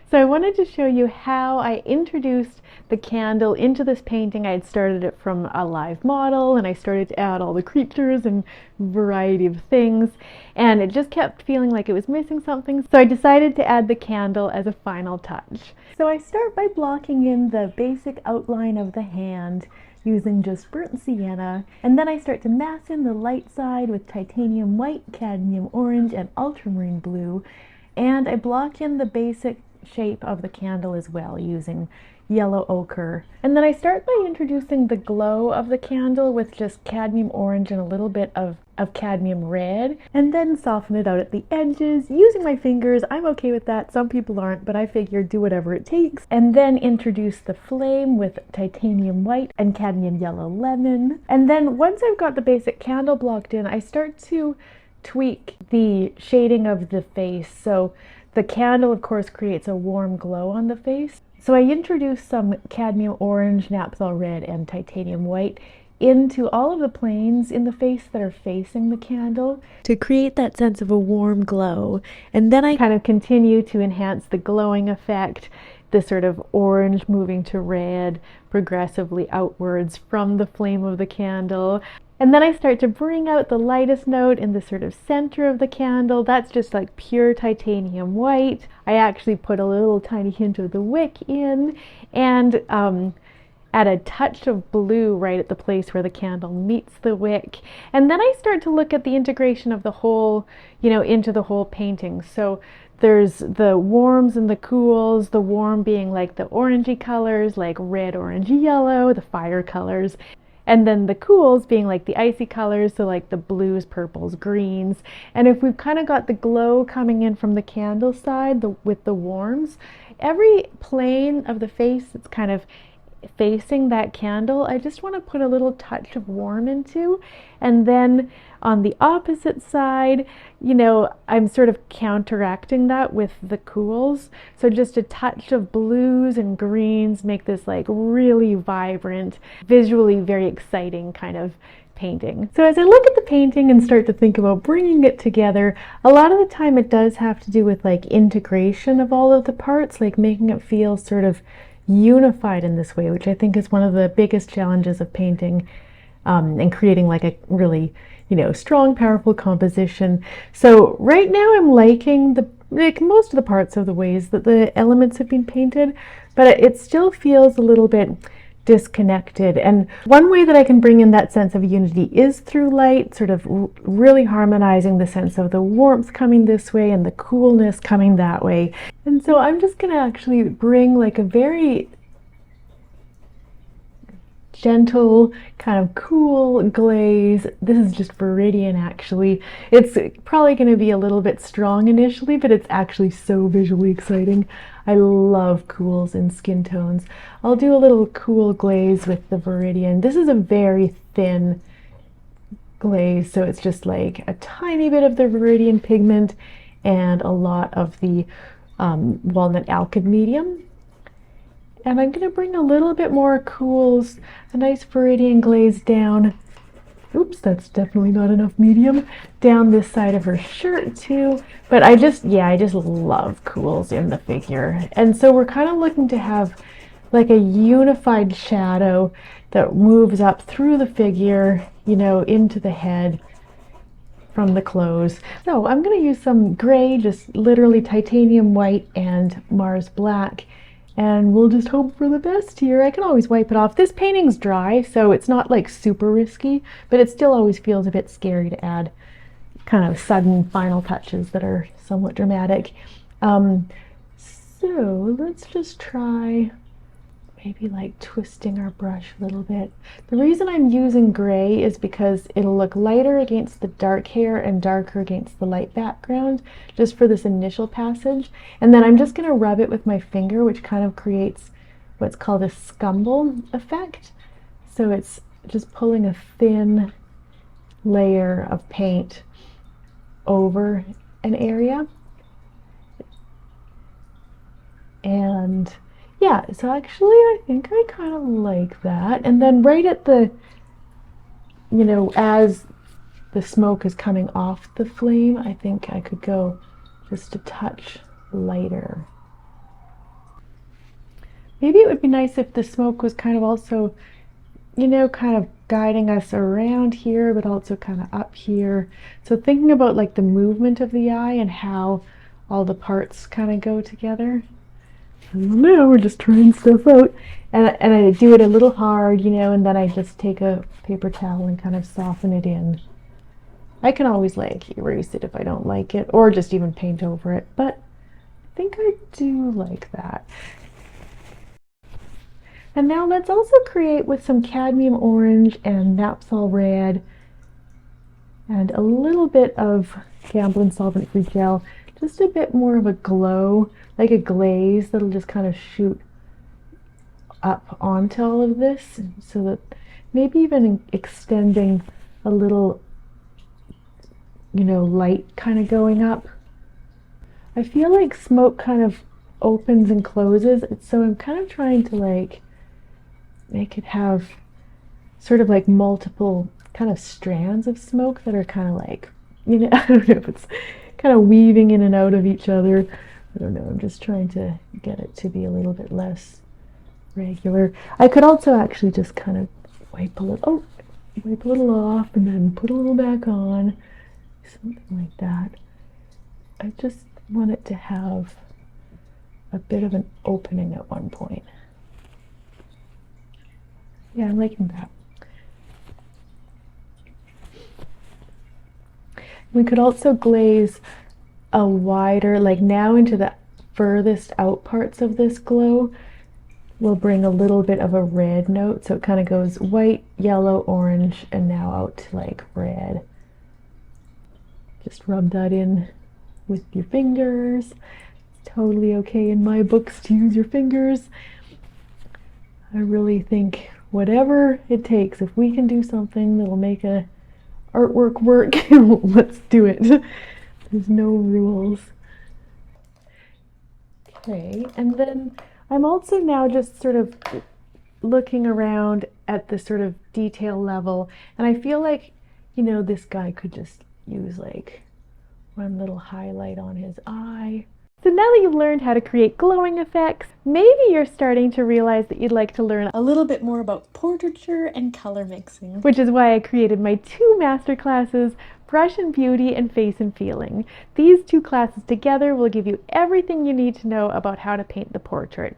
So I wanted to show you how I introduced the candle into this painting. I had started it from a live model and I started to add all the creatures and variety of things, and it just kept feeling like it was missing something. So I decided to add the candle as a final touch. So I start by blocking in the basic outline of the hand using just burnt sienna, and then I start to mass in the light side with titanium white, cadmium orange, and ultramarine blue. And I block in the basic shape of the candle as well using yellow ochre. And then I start by introducing the glow of the candle with just cadmium orange and a little bit of cadmium red, and then soften it out at the edges using my fingers. I'm okay with that. Some people aren't, but I figure do whatever it takes. And then introduce the flame with titanium white and cadmium yellow lemon. And then once I've got the basic candle blocked in, I start to tweak the shading of the face. So the candle, of course, creates a warm glow on the face. So I introduce some cadmium orange, naphthol red, and titanium white into all of the planes in the face that are facing the candle to create that sense of a warm glow. And then I kind of continue to enhance the glowing effect, the sort of orange moving to red progressively outwards from the flame of the candle. And then I start to bring out the lightest note in the sort of center of the candle. That's just like pure titanium white. I actually put a little tiny hint of the wick in, and add a touch of blue right at the place where the candle meets the wick. And then I start to look at the integration of the whole, into the whole painting. So there's the warms and the cools, the warm being like the orangey colors, like red, orangey, yellow, the fire colors. And then the cools being like the icy colors, so like the blues, purples, greens. And if we've kind of got the glow coming in from the candle side with the warms, every plane of the face that's kind of facing that candle, I just want to put a little touch of warm into. And then on the opposite side, I'm sort of counteracting that with the cools. So just a touch of blues and greens make this like really vibrant, visually very exciting kind of painting. So as I look at the painting and start to think about bringing it together, a lot of the time it does have to do with like integration of all of the parts, like making it feel sort of unified in this way, which I think is one of the biggest challenges of painting, and creating like a really, strong, powerful composition. So right now I'm liking most of the parts of the ways that the elements have been painted, but it still feels a little bit disconnected. And one way that I can bring in that sense of unity is through light, sort of really harmonizing the sense of the warmth coming this way and the coolness coming that way. And so I'm just going to actually bring like a very gentle, kind of cool glaze. This is just Viridian actually. It's probably going to be a little bit strong initially, but it's actually so visually exciting. I love cools and skin tones. I'll do a little cool glaze with the Viridian. This is a very thin glaze, so it's just like a tiny bit of the Viridian pigment and a lot of the walnut alkyd medium. And I'm going to bring a little bit more cools, a nice Viridian glaze down. Oops, that's definitely not enough medium. Down this side of her shirt too. But I just love cools in the figure. And so we're kind of looking to have like a unified shadow that moves up through the figure, into the head from the clothes. So I'm going to use some gray, just literally titanium white and Mars black. And we'll just hope for the best here. I can always wipe it off. This painting's dry, so it's not like super risky, but it still always feels a bit scary to add kind of sudden final touches that are somewhat dramatic. So let's just try maybe like twisting our brush a little bit. The reason I'm using gray is because it'll look lighter against the dark hair and darker against the light background, just for this initial passage. And then I'm just going to rub it with my finger, which kind of creates what's called a scumble effect. So it's just pulling a thin layer of paint over an area. And yeah, so actually I think I kind of like that. And then right at the, as the smoke is coming off the flame, I think I could go just a touch lighter. Maybe it would be nice if the smoke was kind of also, kind of guiding us around here, but also kind of up here. So thinking about like the movement of the eye and how all the parts kind of go together. I don't know, we're just trying stuff out. And I do it a little hard, and then I just take a paper towel and kind of soften it in. I can always like erase it if I don't like it, or just even paint over it, but I think I do like that. And now let's also create with some cadmium orange and napsol red and a little bit of Gamblin solvent-free gel, just a bit more of a glow, like a glaze that'll just kind of shoot up onto all of this, so that maybe even extending a little, light kind of going up. I feel like smoke kind of opens and closes, so I'm kind of trying to like make it have sort of like multiple kind of strands of smoke that are kind of like, I don't know if it's kind of weaving in and out of each other. I don't know, I'm just trying to get it to be a little bit less regular. I could also actually just kind of wipe a little off and then put a little back on, something like that. I just want it to have a bit of an opening at one point. Yeah, I'm liking that. We could also glaze a wider, like now into the furthest out parts of this glow, we'll bring a little bit of a red note. So it kind of goes white, yellow, orange, and now out to like red. Just rub that in with your fingers. It's totally okay in my books to use your fingers. I really think whatever it takes, if we can do something that'll make a artwork work, let's do it. There's no rules. Okay, and then I'm also now just sort of looking around at the sort of detail level, and I feel like, this guy could just use like one little highlight on his eye. So now that you've learned how to create glowing effects, maybe you're starting to realize that you'd like to learn a little bit more about portraiture and color mixing, which is why I created my 2 master classes, Brush and Beauty and Face and Feeling. These 2 classes together will give you everything you need to know about how to paint the portrait.